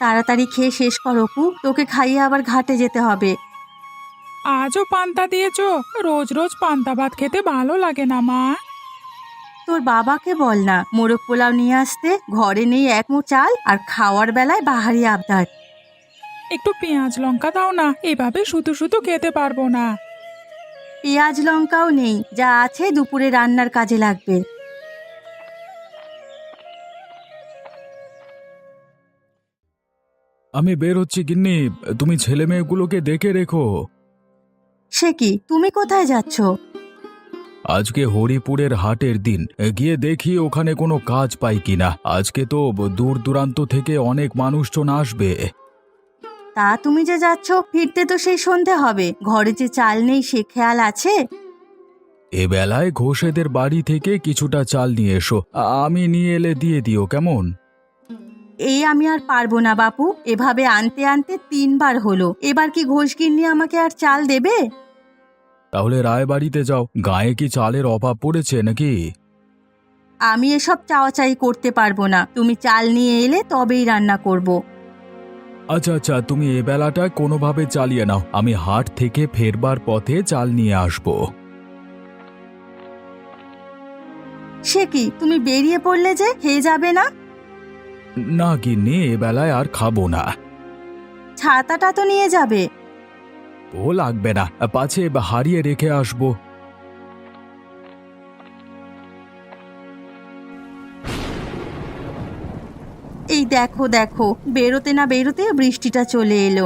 তাড়াতাড়ি খেয়ে শেষ কর অপু, তোকে খাইয়ে আবার ঘাটে যেতে হবে। আজও পান্তা দিয়েছো? রোজ রোজ পান্তা ভাত খেতে ভালো লাগে না মা। তোর বাবাকে বল না মোরগ পোলাও নিয়ে আসতে, ঘরে নেই এক মুঠ চাল আর খাওয়ার বেলায় বাহারি আবদার। একটু পেঁয়াজ লঙ্কা দাও না, এভাবে শুধু শুধু খেতে পারবো না। পেঁয়াজ লঙ্কাও নেই, যা আছে দুপুরে রান্নার কাজে লাগবে। আমি বের হচ্ছি গিন্নি, তুমি ছেলে মেয়েগুলোকে দেখে রেখো। সে কি, তুমি কোথায় যাচ্ছ? আজকে হরিপুরের হাটের দিন, গিয়ে দেখি ওখানে কোনো কাজ পাই কিনা। আজকে তো দূর দূরান্ত থেকে অনেক মানুষজন আসবে। তা তুমি যে যাচ্ছ, ফিরতে তো সেই সন্ধে হবে, ঘরে যে চাল নেই সে খেয়াল আছে? এ বেলায় ঘোষেদের বাড়ি থেকে কিছুটা চাল নিয়ে এসো, আমি নিয়ে এলে দিয়ে দিও কেমন? এই আমি আর পারবো না বাপু, এভাবে আনতে আনতে 3বার হলো, এবার কি ঘোষগিন্নি আমাকে আর চাল দেবে? তাহলে রায়বাড়িতে যাও, গায়ে কি চালের অভাব পড়েছে নাকি? আমি এসব চাওয়াচাই করতে পারবো না, তুমি চাল নিয়ে এলে তবেই রান্না করব। আচ্ছা আচ্ছা, তুমি এ বেলাটা কোনোভাবে চালিয়ে নাও, আমি হাট থেকে ফেরবার পথে চাল নিয়ে আসব। সে কি, তুমি বেরিয়ে পড়লে যে, খেয়ে যাবে না? না গিন্নি, এ বেলায় আর খাবো না। ছাতাটা তো নিয়ে যাবে। ও লাগবে না, পাছে হারিয়ে রেখে আসবো। এই দেখো দেখো, বেরোতে না বেরোতে বৃষ্টিটা চলে এলো।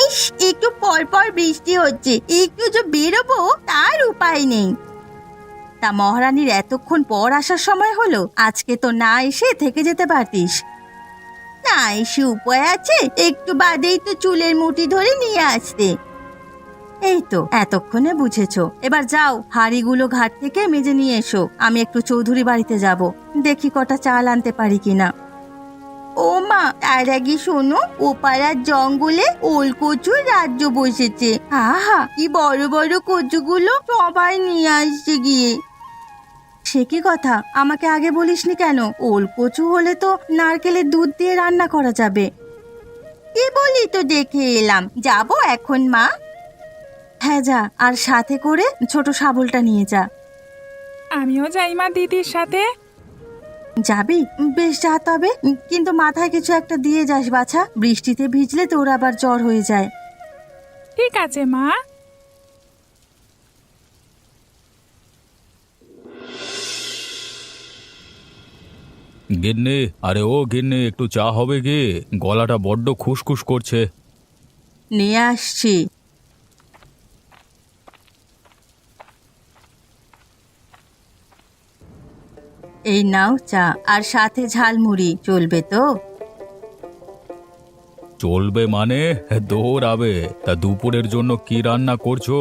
ইস, একটু পর পর বৃষ্টি হচ্ছে, একটু যে বেরোবো তার উপায় নেই। তা মহারানীর এতক্ষণ পর আসার সময় হলো, আজকে তো না এসে থেকে যেতে পারতিস। না এসে উপায় আছে, একটু বাদেই তো চুলের মুঠি ধরে নিয়ে আসতে। এই তো এতক্ষণে বুঝেছো, এবার যাও হাঁড়িগুলো ঘাট থেকে মেজে নিয়ে এসো, আমি একটু চৌধুরী বাড়িতে যাব, দেখি কটা চাল আনতে পারি কিনা। ও মা, তার আগে শোনো, ও পাড়ার জঙ্গলে ওল কচুর রাজ্য বসেছে। আহা, কি বড় বড় কচুগুলো সবাই নিয়ে আসছে গিয়ে। সে কি কথা, আমাকে আগে বলিসনি কেন? ওল কচু হলে তো নারকেলের দুধ দিয়ে রান্না করা যাবে। কি বলি তো দেখে এলাম, যাবো এখন মা। হ্যাঁ যা, আর সাথে করে ছোট শাবলটা নিয়ে যা। আমিও যাই মা দিদির সাথে। যাবি? বেশ যা তবে, কিন্তু মাথায় কিছু একটা দিয়ে যাস বাছা, বৃষ্টিতে ভিজলে তোর আবার জ্বর হয়ে যায়। ঠিক আছে মা। গিন্নি, আরে ও গিন্নি, একটু চা হবে কি? গলাটা বড্ড খুসখুস করছে। নিয়ে আসছি। এই নাও চা, আর সাথে ঝালমুড়ি, চলবে তো? চলবে মানে? দৌড়াবে। তা দুপুরের জন্য কি রান্না করছো?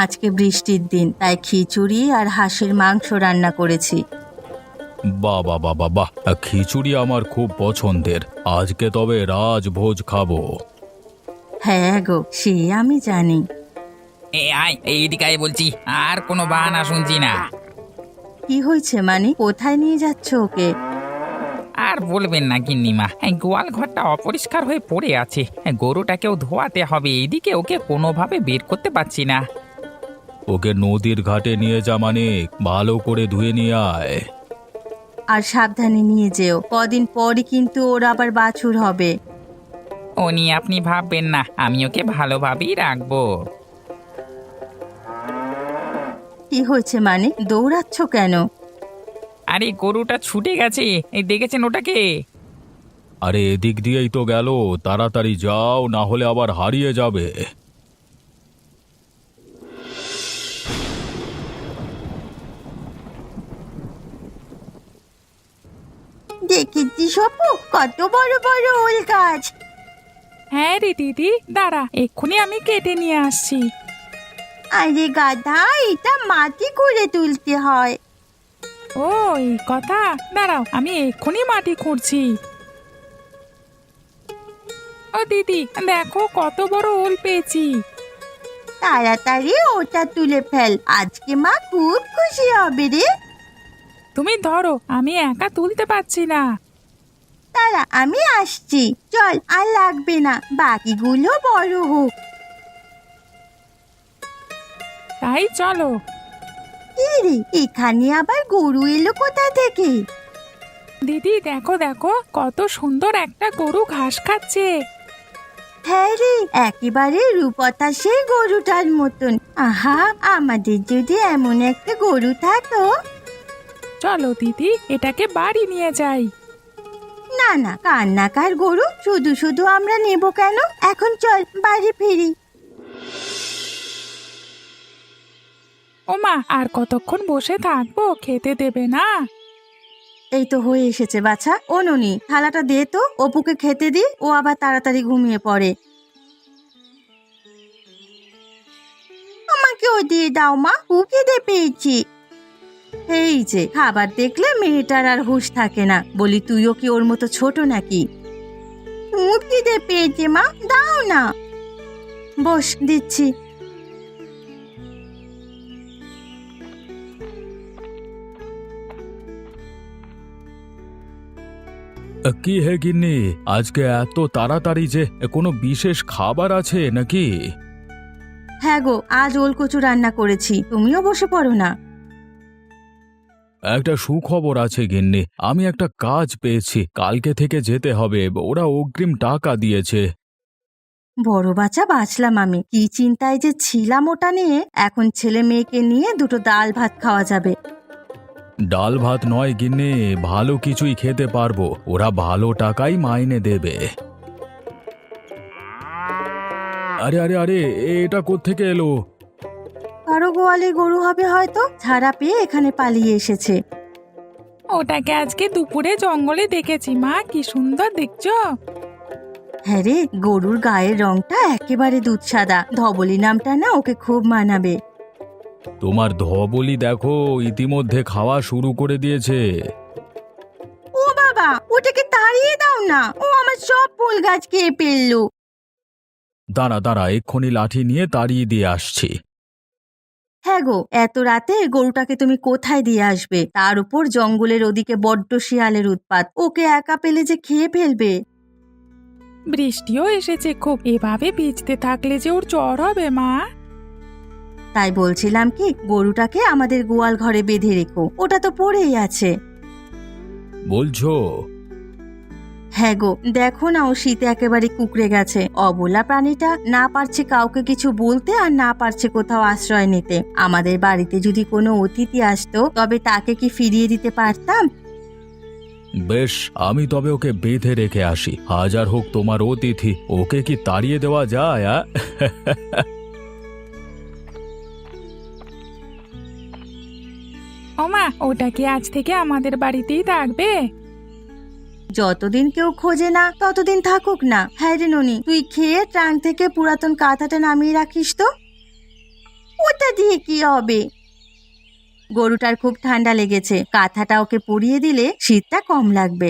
আজকে বৃষ্টির দিন, তাই খিচুড়ি আর হাঁসের মাংস রান্না করেছি। বাহ বাহ বাহ বাহ বাহ, খিচুড়ি আমার খুব পছন্দের। আজকে তবে রাজভোজ খাবো। হ্যাঁ গো, সে আমি জানি। আয় এইদিকে আয় বলছি, আর কোনো বাহানা শুনছি না। কি হয়েছে মানে, কোথায় নিয়ে যাচ্ছ ওকে? আর বলবেন না গিন্নিমা, গোয়াল ঘরটা অপরিষ্কার হয়ে পড়ে আছে, গরুটাকেও ধোয়াতে হবে, এইদিকে ওকে কোনোভাবে বের করতে পারছি না। ওকে নদীর ঘাটে নিয়ে যা, মানে ভালো করে ধুয়ে নিয়ে আয়। আর সাবধানে নিয়ে যেও, কদিন পরই কিন্তু ওর আবার বাছুর হবে। ও নিয়ে আপনি ভাববেন না, আমি ওকে ভালোভাবেই রাখবো। কি হয়েছে মানে, দৌড়াচ্ছ কেন? আরে গরুটা ছুটে গেছে, এই দেখেছেন ওটাকে? আরে এদিক দিয়েই তো গেল, তাড়াতাড়ি যাও, না হলে আবার হারিয়ে যাবে। দেখেছি সপু, কত বড় বড় ওল গাছ। হ্যাঁ রে দিদি, দাঁড়া, এক্ষুনি আমি কেটে নিয়ে আসছি। আরে গাধা, এটা মাটি করে তুলতে হয়। ও এই কথা, দাঁড়াও আমি এক্ষুনি মাটি খুঁড়ছি। ও দিদি, দেখো কত বড় ওল পেয়েছি। তাড়াতাড়ি ওটা তুলে ফেল, আজকে মা খুব খুশি হবে রে। তুমি ধরো, আমি একা তুলতে পারছি না। তারা আমি আসছি, চল আর লাগবে না, বাকিগুলো বড় হোক। তাই চলো। কি রে, এখানে আবার গরু এলো কোথা থেকে? দিদি দেখো দেখো, কত সুন্দর একটা গরু ঘাস খাচ্ছে। হ্যাঁ রে, একেবারে রূপতা সেই গরুটার মতন। আহা, আমাদের যদি এমন একটা গরু থাকতো। চলো দিদি, এটাকে বাড়ি নিয়ে যাই। না না, কান্নাকার গরু শুধু শুধু আমরা নেব কেন? এখন চল বাড়ি ফিরি। ওমা, আর কতক্ষণ বসে থাকবো? খেতে দেবে না? এই তো হয়ে এসেছে বাছা। ও ননি, থালাটা দে তো, অপুকে খেতে দি, ও আবার তাড়াতাড়ি ঘুমিয়ে পড়ে। আমাকেও দিয়ে দাও মা, খুব খিদে পেয়েছি। এই যে খাবার দেখলে মেয়েটার আর হুঁশ থাকে না। বলি, তুইও কি ওর মতো ছোট নাকি? খুব খিদে পেয়েছে মা, দাও না। বস, দিচ্ছি। কি হে গিন্নি, আজকে এত তাড়াতাড়ি যে? কোনো বিশেষ খাবার আছে নাকি? হ্যাঁ গো, আজ ওলকচু রান্না করেছি, তুমিও বসে পড়ো না। একটা সুখবর আছে গিন্নি, আমি একটা কাজ পেয়েছি, কালকে থেকে যেতে হবে, ওরা অগ্রিম টাকা দিয়েছে। বড় বাচ্চা বাঁচলাম আমি, কি চিন্তায় যে ছিলাম ওটা নিয়ে। এখন ছেলে মেয়েকে নিয়ে দুটো ডাল ভাত খাওয়া যাবে। ডাল ভাত নয় গিন্নি, ভালো কিছুই খেতে পারবো, ওরা ভালো টাকাই মাইনে দেবে। আরে আরে আরে, এটা কোত্থেকে এলো? কারো গোয়ালে গরু হবে হয়তো, ছাড়া পেয়ে এখানে পালিয়ে এসেছে। ওটাকে আজকে দুপুরে জঙ্গলে দেখেছি মা, কি সুন্দর দেখছো। হ্যাঁ রে, গরুর গায়ের রংটা একেবারে দুধ সাদা, ধবলি নামটা না ওকে খুব মানাবে। তোমার ধবলি দেখো, ইতিমধ্যে খাওয়া শুরু করে দিয়েছে। ও বাবা, ওটাকে তাড়িয়ে দাও না, ও আমার সব ফুল গাছ খেয়ে ফেললো। দাঁড়া দাঁড়া, এক্ষুনি লাঠি নিয়ে তাড়িয়ে দিয়ে আসছি। হ্যাঁ গো, এত রাতে গরুটাকে তুমি কোথায় দিয়ে আসবে? তার উপর জঙ্গলের ওদিকে বড্ড শিয়ালের উৎপাত, ওকে একা পেলে যে খেয়ে ফেলবে। বৃষ্টিও এসেছে খুব, এভাবে ভিজতে থাকলে যে ওর জ্বর হবে মা। তাই বলছিলাম কি, গরুটাকে আমাদের গোয়াল ঘরে বেঁধে রেখো, ওটা তো পড়েই আছে। বলছো? হ্যাঁ গো, দেখো না, ও শীতে একেবারে কুকড়ে গেছে। অবলা প্রাণীটা না পারছে কাউকে কিছু বলতে, আর না পারছে কোথাও আশ্রয় নিতে। আমাদের বাড়িতে যদি কোনো অতিথি আসতো, তবে তাকে কি ফিরিয়ে দিতে পারতাম? বেশ, আমি তবে ওকে বেঁধে রেখে আসি, হাজার হোক তোমার অতিথি, ওকে কি তাড়িয়ে দেওয়া যায়? ওমা, ওটা কি আজ থেকে আমাদের বাড়িতেই থাকবে? যতদিন কেউ খোঁজে না ততদিন থাকুক না। হ্যাঁ রে ননি, তুই খেয়ে ট্রাঙ্ক থেকে পুরাতন কাঁথাটা নামিয়ে রাখিস তো। ওটা দিয়ে কি হবে? গরুটার খুব ঠান্ডা লেগেছে, কাঁথাটা ওকে পরিয়ে দিলে শীতটা কম লাগবে।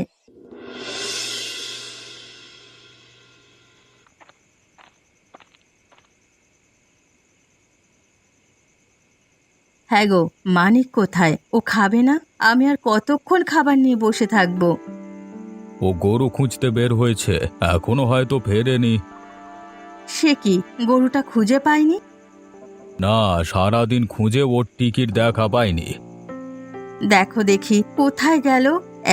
হ্যাঁ গো, মানিক কোথায়? ও খাবে না? আমি আর কতক্ষণ খাবার নিয়ে বসে থাকবো? ও গরু খুঁজতে বের হয়েছে, এখনো হয়তো ফেরেনি। সে কি, গরুটা খুঁজে পাইনি? না, সারাদিন খুঁজে ওর টিকিট দেখা পাইনি। দেখো দেখি কোথায় গেল।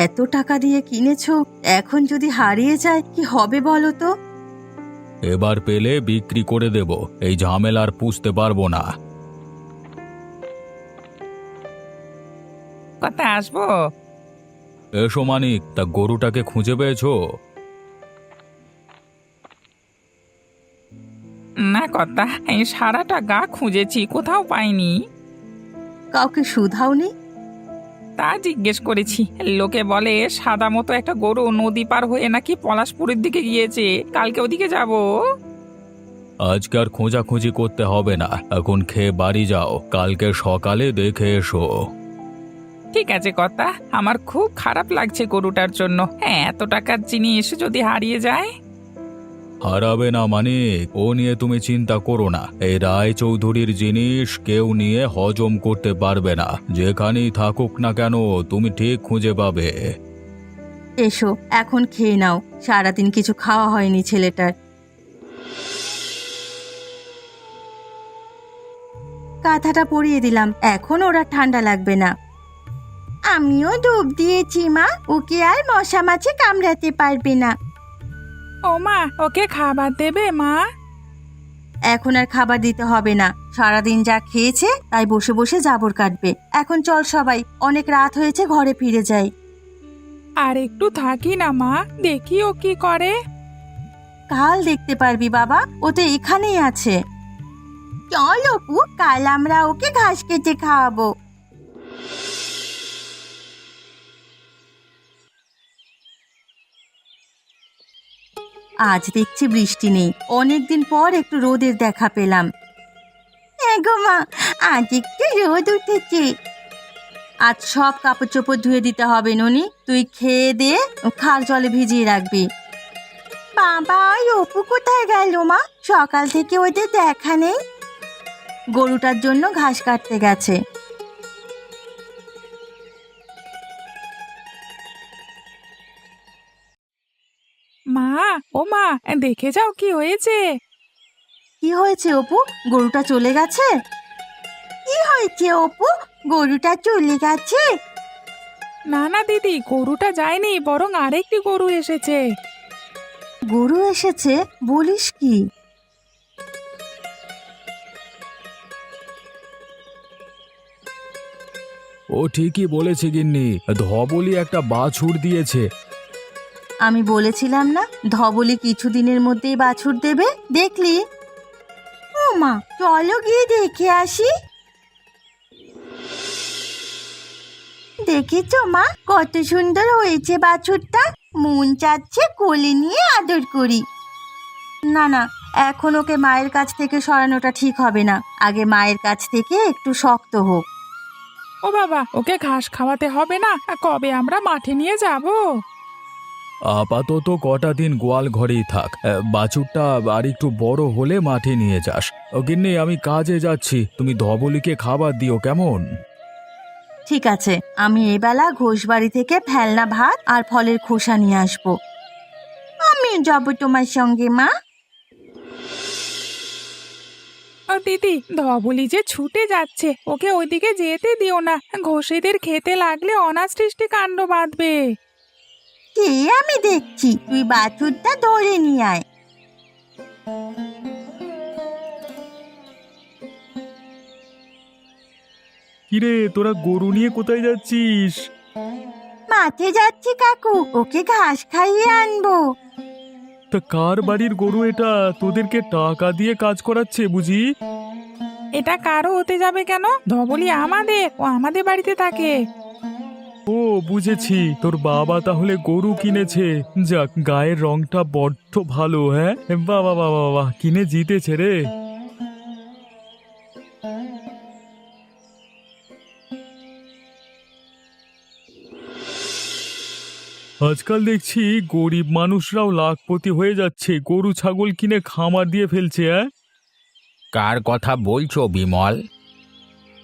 এত টাকা দিয়ে কিনেছো, এখন যদি হারিয়ে যায় কি হবে বলো তো? এবার পেলে বিক্রি করে দেব, এই ঝামেলার পুষতে পারবো না। কোথায় আসবো? এসো মানিক, তা গরুটাকে খুঁজে পেয়েছো? না কথা, এই সারাটা গা খুঁজেছি, কোথাও পাইনি। কাউকে শুধাওনি? তা জিজ্ঞেস করেছি, লোকে বলে সাদা মতো একটা গরু নদী পার হয়ে নাকি পলাশপুরের দিকে গিয়েছে, কালকে ওদিকে যাব। আজকে আর খোঁজাখুঁজি করতে হবে না, এখন খেয়ে বাড়ি যাও, কালকে সকালে দেখে এসো। ঠিক আছে কথা, আমার খুব খারাপ লাগছে গরুটার জন্য। হ্যাঁ, এত টাকার জিনিস যদি হারিয়ে যায়। হারাবে না মানিক, ও নিয়ে তুমি চিন্তা করো না। এই রায়চৌধুরীর জিনিস কেউ নিয়ে হজম করতে পারবে না। যেখানেই থাকুক না কেন তুমি ঠিক খুঁজে পাবে। এসো এখন খেয়ে নাও, সারাদিন কিছু খাওয়া হয়নি ছেলেটার। কাঁথাটা পরিয়ে দিলাম, এখন ওরা ঠান্ডা লাগবে না। আমিও ধূপ দিয়েছি মা, ওকে আর মশা মাছি কামড়াতে পারবে না। ও মা, ওকে খাবার দেবে মা? এখন আর খাবার দিতে হবে না, সারাদিন যা খেয়েছে তাই বসে বসে জাবর কাটবে। এখন চল সবাই, অনেক রাত হয়েছে, ঘরে ফিরে যাই। আর একটু থাকি না মা, দেখি ও কি করে। কাল দেখতে পারবি বাবা, ও তো এখানেই আছে। চল অপু, কাল আমরা ওকে ঘাস কেটে খাওয়াবো। আজ দেখছি বৃষ্টি নেই, অনেকদিন পর একটু রোদের দেখা পেলাম। গো মা, আজ একটু রোদ উঠেছে। আজ সব কাপড় চোপড় ধুয়ে দিতে হবে ননি, তুই খেয়ে দিয়ে খাল জলে ভিজিয়ে রাখবি। বাবা, অপু কোথায় গেল মা? সকাল থেকে ওদের দেখা নেই। গরুটার জন্য ঘাস কাটতে গেছে। মা, ও মা, দেখে যাও কি হয়েছে। কি হয়েছে অপু? গরুটা চলে গেছে? কি হয়েছে অপু, গরুটা চলে গেছে? না না দিদি, গরুটা যায়নি, বরং আরেকটি গরু এসেছে। গরু এসেছে বলিস কি? ও ঠিকই বলেছে গিন্নি, ধবলি একটা বাছুর দিয়েছে। আমি বলেছিলাম না ধবলি কিছুদিনের মধ্যেই বাছুর দেবে, দেখলি? ও মা, চলো গিয়ে দেখে আসি। দেখেছো মা, কত সুন্দর হয়েছে বাছুরটা, মন চাচ্ছে কোলে নিয়ে আদর করি। না না, এখন ওকে মায়ের কাছ থেকে সরানোটা ঠিক হবে না, আগে মায়ের কাছ থেকে একটু শক্ত হোক। ও বাবা, ওকে ঘাস খাওয়াতে হবে না? কবে আমরা মাঠে নিয়ে যাব? আপাতত কটা দিন গোয়াল ঘরেই থাক, বাছুরটা আর একটু বড় হলে মাঠে নিয়ে যাস। ও গিন্নি, আমি কাজে যাচ্ছি, তুমি ধবলিকে খাবার দিও কেমন? ঠিক আছে, আমি এবেলা ঘোষবাড়ি থেকে ফেলনা ভাত আর ফলের খোসা নিয়ে আসবো। আমি যাব তোমার সঙ্গে মা। ও দিদি, ধবলি যে ছুটে যাচ্ছে, ওকে ওইদিকে যেতে দিও না, ঘোষেদের খেতে লাগলে অনাসৃষ্টি কাণ্ড বাঁধবে। কে আমি দেখছি, তুই বাছুরটা ধরে নিয়ে আয়। কিরে, তোরা গরু নিয়ে কোথায় যাচ্ছিস? মাঠে যাচ্ছি কাকু, ওকে ঘাস খাইয়ে আনবো। তা কার বাড়ির গরু এটা? তোদেরকে টাকা দিয়ে কাজ করাচ্ছে বুঝি? এটা কারো হতে যাবে কেন? ধবলি আমাদের, ও আমাদের বাড়িতে থাকে। ও বুঝেছি, তোর বাবা তাহলে গরু কিনেছে। যাক, গায়ের রংটা বড্ড ভালো। হ্যাঁ বাবা বাবা বাবা, কিনে জিতেছে রে। আজকাল দেখছি গরিব মানুষরাও লাখপতি হয়ে যাচ্ছে, গরু ছাগল কিনে খামার দিয়ে ফেলছে। হ্যাঁ, কার কথা বলছো বিমল?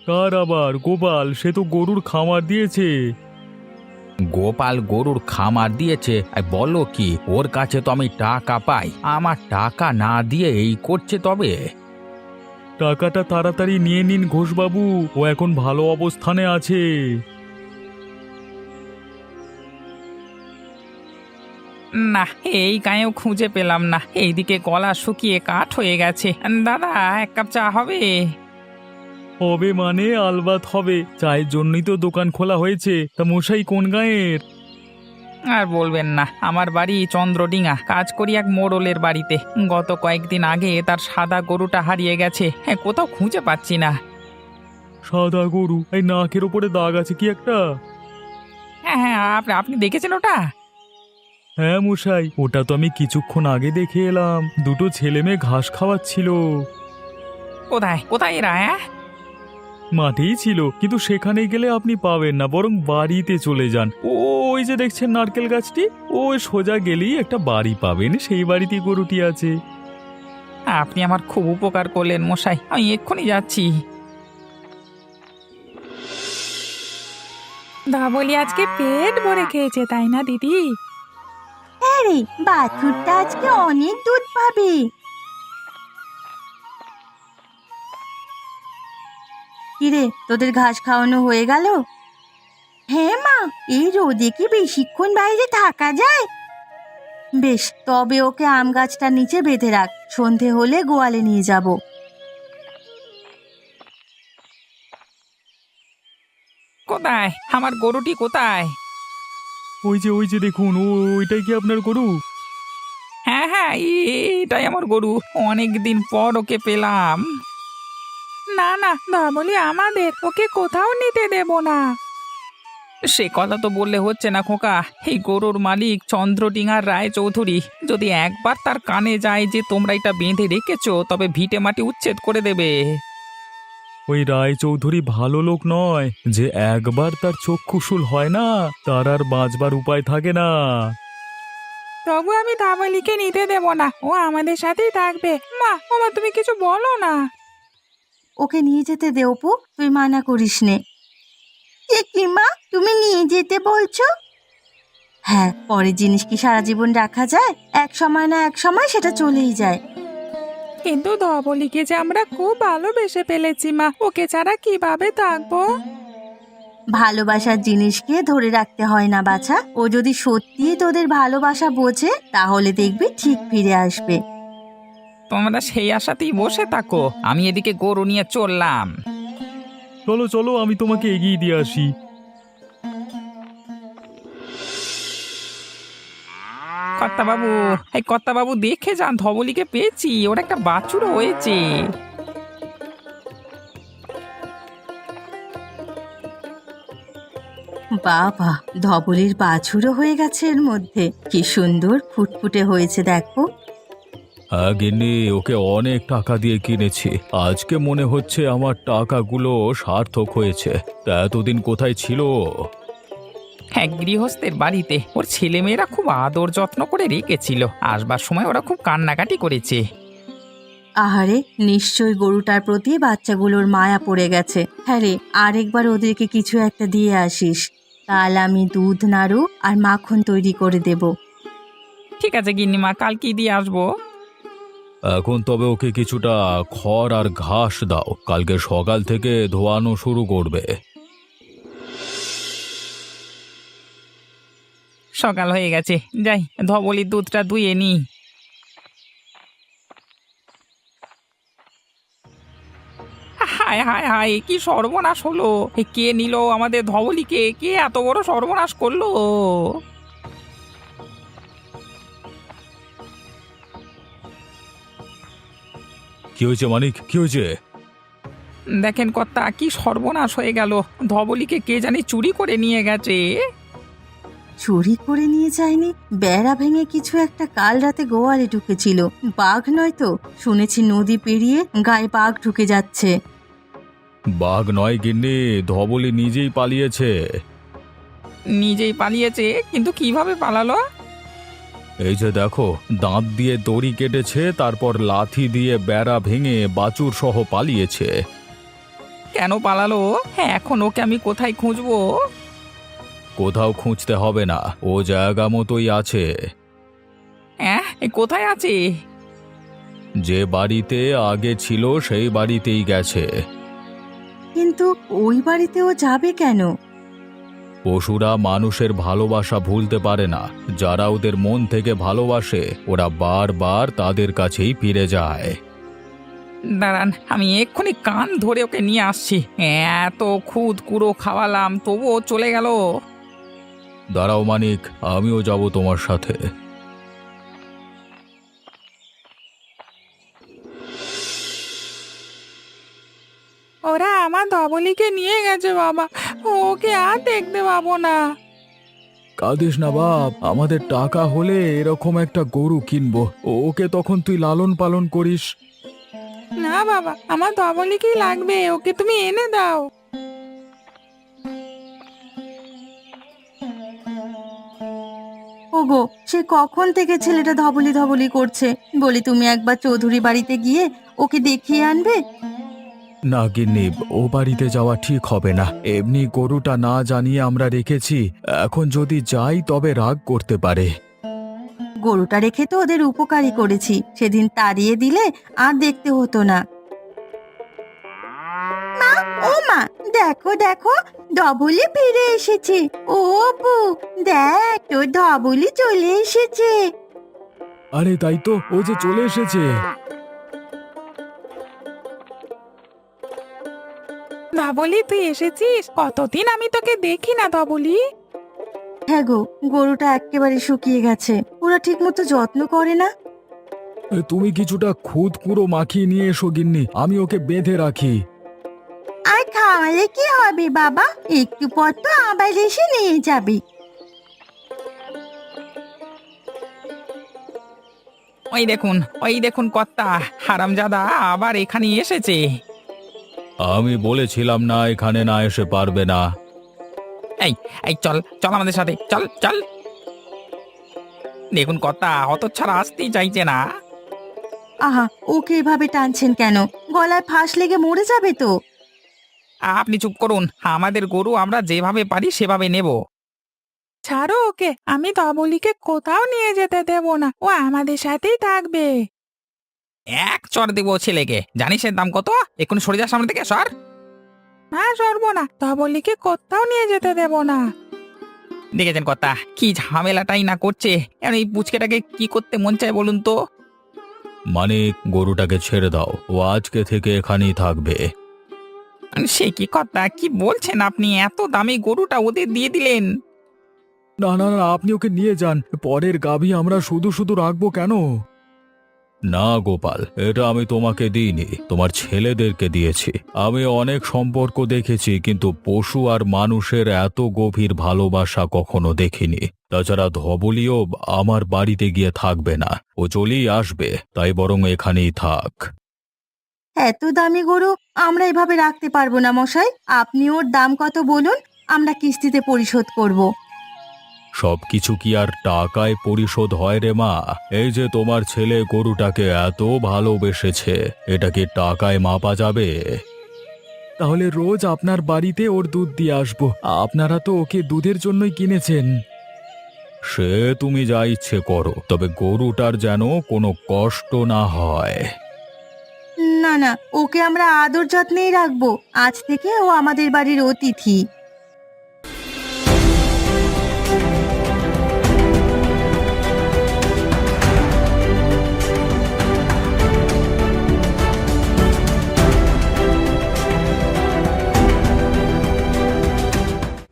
কার আবার? গোপাল, সে তো গরুর খামার দিয়েছে। গোপাল গরুর খামার দিয়েছে? বলো কি, ওর কাছে তো আমি টাকা পাই, আমার টাকা না দিয়ে এই করছে তবে? টাকাটা তাড়াতাড়ি নিয়ে নিন ঘোষবাবু, ও এখন ভালো অবস্থানে আছে। না, এই গায়েও খুঁজে পেলাম না, এইদিকে গলা শুকিয়ে কাঠ হয়ে গেছে। দাদা, এক কাপ চা হবে? হবে মানে আলবাত হবে, চায়ের জন্যই তো দোকান খোলা হয়েছে। তা মশাই কোন গাঁয়ের? আর বলবেন না, আমার বাড়ি চন্দ্রডিঙা, কাজ করি এক মোড়লের বাড়িতে। গত কয়েকদিন আগে তার সাদা গরুটা হারিয়ে গেছে, কোথাও খুঁজে পাচ্ছি না। সাদা গরু? এই নাকের ওপরে দাগ আছে কি একটা? হ্যাঁ হ্যাঁ, আপনি দেখেছেন ওটা? হ্যাঁ মশাই, ওটা তো আমি কিছুক্ষণ আগে দেখে এলাম, দুটো ছেলে মেয়ে ঘাস খাওয়াচ্ছিল। কোথায় কোথায় এরা? মাঠেই ছিল, কিন্তু সেখানে গেলে আপনি পাবেন না, বরং বাড়িতে চলে যান। ওই যে দেখছেন নারকেল গাছটি, ওই সোজা গেলেই একটা বাড়ি পাবেন, সেই বাড়িতেই গরুটি আছে। আপনি আমার খুব উপকার করলেন মশাই, আমি এক্ষুনি যাচ্ছি। ধবলি আজকে পেট ভরে খেয়েছে, তাই না দিদি? হ্যাঁ রে, বাছুরটা আজকে অনেক দুধ পাবে। কিরে, তোদের ঘাস খাওয়ানো হয়ে গেল? হ্যাঁ মা, এই রোদে কি বেশিক্ষণ বাইরে থাকা যায়? বেশ, তবে ওকে আম গাছটার নিচে বেঁধে রাখ, সন্ধে হলে গোয়ালে নিয়ে যাব। কোথায় আমার গরুটি, কোথায়? ওই যে দেখুন, ওইটাই কি আপনার গরু? হ্যাঁ হ্যাঁ, এটাই আমার গরু, অনেক দিন পর ওকে পেলাম। না না, ধবলি আমাদের, ওকে কোথাও নিতে দেব না। সে কথা তো বললে হচ্ছে না খোকা, এই গরুর মালিক চন্দ্রডিঙার রায় চৌধুরী যদি একবার তার কানে যায় যে তোমরা এটা বেঁধে রেখেছো, তবে ভিটে মাটি উচ্ছেদ করে দেবে। ওই রায়চৌধুরী ভালো লোক নয়, যে একবার তার চক্ষুশূল হয় না, তার আর বাঁচবার উপায় থাকে না। তবু আমি ধবলিকে নিতে দেব না, ও আমাদের সাথেই থাকবে। মা, ওমা, তুমি কিছু বলো না। ওকে নিয়ে যেতে দে অপু, তুই মানা করিস নে। কি মা, তুমি নিয়ে যেতে বলছো? হ্যাঁ, পরের জিনিস কি সারা জীবন রাখা যায়? এক সময় না এক সময় সেটা চলেই যায়। কিন্তু ধবলিকে যে আমরা খুব ভালোবেসে ফেলেছি মা, ওকে ছাড়া কিভাবে থাকবো? ভালোবাসার জিনিসকে ধরে রাখতে হয় না বাছা। ও যদি সত্যিই তোদের ভালোবাসা বোঝে, তাহলে দেখবি ঠিক ফিরে আসবে। তোমরা সেই আশাতেই বসে থাকো, আমি এদিকে গরু নিয়ে চললাম। চলো চলো, আমি তোমাকে এগিয়ে দিয়ে আসি। কর্তাবাবু, এই কর্তাবাবু দেখে যান, ধবলিকে পেয়েছি, ওর একটা বাছুরও হয়েছে। বাবা, ধবলির বাছুরও হয়ে গেছে এর মধ্যে। কি সুন্দর ফুটফুটে হয়েছে দেখো। হ্যাঁ গিন্নি, ওকে অনেক টাকা দিয়ে কিনেছি। আজকে মনে হচ্ছে আমার টাকাগুলো সার্থক হয়েছে। তা এতদিন কোথায় ছিল ও? হ্যাঁ, গৃহস্থের বাড়িতে ওর ছেলেমেয়েরা খুব আদর যত্ন করে রেখেছিল, আসবার সময় ওরা খুব কান্নাকাটি করেছে। আহারে, নিশ্চয়ই গরুটার প্রতি বাচ্চাগুলোর মায়া পড়ে গেছে। হ্যাঁ রে, আরেকবার ওদেরকে কিছু একটা দিয়ে আসিস। কাল আমি দুধ নাড়ু আর মাখন তৈরি করে দেব। ঠিক আছে গিন্নিমা, কাল কি দিয়ে আসবো? এখন তবে ওকে কিছুটা খড় আর ঘাস দাও, কালকে সকাল থেকে ধোয়ানো শুরু করবে। সকাল হয়ে গেছে, যাই ধবলির দুধটা দুইয়ে নি। হায় হায় হায়, কি সর্বনাশ হলো! কে নিল আমাদের ধবলিকে? কে এত বড় সর্বনাশ করলো? কি হয়েছে মানিক, কি হয়েছে? দেখেন কর্তা, কি সর্বনাশ হয়ে গেল! ধবলিকে কে জানি চুরি করে নিয়ে গেছে। চুরি করে নিয়ে যায়নি, বেড়া ভেঙে কিছু একটা কাল রাতে গোয়ালে ঢুকেছিল। বাঘ নয় তো? শুনেছি নদী পেরিয়ে গায়ে বাঘ ঢুকে যাচ্ছে। বাঘ নয় গিন্নি, ধবলি নিজেই পালিয়েছে। নিজেই পালিয়েছে? কিন্তু কিভাবে পালালো? এই যে দেখো, দাঁত দিয়ে দড়ি কেটেছে, তারপর লাথি দিয়ে বেড়া ভেঙে বাছুর সহ পালিয়েছে। কেন পালালো? হ্যাঁ, এখন ওকে আমি কোথায় খুঁজবো? কোথাও খুঁজতে হবে না, ও জায়গা মতোই আছে। হ্যাঁ, কোথায় আছে? যে বাড়িতে আগে ছিল সেই বাড়িতেই গেছে। কিন্তু ওই বাড়িতে ও যাবে কেন? পশুরা মানুষের ভালোবাসা ভুলতে পারে না। যারা ওদের মন থেকে ভালোবাসে, ওরা বারবার তাদের কাছেই ফিরে যায়। দাঁড়ান, আমি এক্ষুনি কান ধরে ওকে নিয়ে আসছি। এত খুদ কুড়ো খাওয়ালাম, তবুও চলে গেল। দাঁড়াও মানিক, আমিও যাব তোমার সাথে। ওরা আমার ধবলিকে নিয়ে গেছে বাবা, ওকে আর দেখতে পাবো না। কাঁদিস না বাপ, আমাদের টাকা হলে এরকম একটা গরু কিনবো, ওকে তখন তুই লালন পালন করিস। না বাবা, আমার ধবলিকেই লাগবে, ওকে তুমি এনে দাও। ওগো, সে কখন থেকে ছেলেটা ধবলি ধবলি করছে। বলি তুমি একবার চৌধুরী বাড়িতে গিয়ে ওকে দেখিয়ে আনবে। না গিন্নি, ও বাড়িতে যাওয়া ঠিক হবে না। এমনি গরুটা না জানিয়ে আমরা রেখেছি, এখন যদি যাই তবে রাগ করতে পারে। গরুটা রেখে তো ওদের উপকারই করেছি, সেদিন তাড়িয়ে দিলে আর দেখতে হতো না। মা, ও মা, দেখো দেখো, ধবলি ফিরে এসেছে। ও বউ, দেখ তোর ধবলি চলে এসেছে। আরে তাই তো, ও যে চলে এসেছে। ধবলি, তুই এসেছিস? কতদিন আমি তোকে দেখি না ধবলি। হ্যাঁ গো, গরুটা একেবারে শুকিয়ে গেছে, ওরা ঠিক মতো যত্ন করে না। তুমি কিছুটা খুদ পুরো মাখিয়ে নিয়ে এসো গিন্নি, আমি ওকে বেঁধে রাখি। আর খাওয়ালে কি হবে বাবা, একটু পর তো আবার এসে নিয়ে যাবি। ওই দেখুন কর্তা, হারামজাদা আবার এখানে এসেছে। আমি বলেছিলাম না এখানে না এসে পারবে না। এই এই চল চল আমাদের সাথে, চল চল। দেখুন কর্তা, হতচ্ছাড়া আসতেই চাইছে না। আহা, ওকে এভাবে টানছেন কেন? গলায় ফাঁস লেগে মরে যাবে তো। আপনি চুপ করুন, আমাদের গরু আমরা যেভাবে পারি সেভাবে নেব। ছাড়ো ওকে, আমি ধবলিকে কোথাও নিয়ে যেতে দেব না, ও আমাদের সাথেই থাকবে। এক চড় দেবো ছেলেকে, জানিস এর দাম কত? এখন সরে যা সামনে থেকে, সর। না, সরবো না, ধবলিকে কোথাও নিয়ে যেতে দেব না। দেখেছেন কর্তা, কি ঝামেলাটাই না করছে। এখন এই পুচকেটাকে কি করতে মন চায় বলুন তো? মানে গরুটাকে ছেড়ে দাও, ও আজকে থেকে এখানেই থাকবে। সে কি কর্তা, কি বলছেন আপনি? এত দামি গরুটা ওদের দিয়ে দিলেন? না না না, আপনি ওকে নিয়ে যান, পরের গাভী আমরা শুধু শুধু রাখবো কেন? না গোপাল, এটা আমি তোমাকে দিইনি, তোমার ছেলেদেরকে দিয়েছি। আমি অনেক সম্পর্ক দেখেছি, কিন্তু পশু আর মানুষের এত গভীর ভালোবাসা কখনো দেখিনি। তাছাড়া ধবলিও আমার বাড়িতে গিয়ে থাকবে না, ও চলেই আসবে, তাই বরং এখানেই থাক। এত দামি গরু আমরা এভাবে রাখতে পারবো না মশাই। আপনি ওর দাম কত বলুন, আমরা কিস্তিতে পরিশোধ করব। সবকিছু কি আর টাকায় পরিশোধ হয় রে মা? এই যে তোমার ছেলে গরুটাকে এত ভালোবেসেছে, এটা কি টাকায় মাপা যাবে? তাহলে রোজ আপনার বাড়িতে ওর দুধ দিয়ে আসবো, আপনারা তো ওকে দুধের জন্যই কিনেছেন। সে তুমি যা ইচ্ছে করো, তবে গরুটার যেন কোনো কষ্ট না হয়। না না, ওকে আমরা আদর যত্নেই রাখবো। আজ থেকে ও আমাদের বাড়ির অতিথি।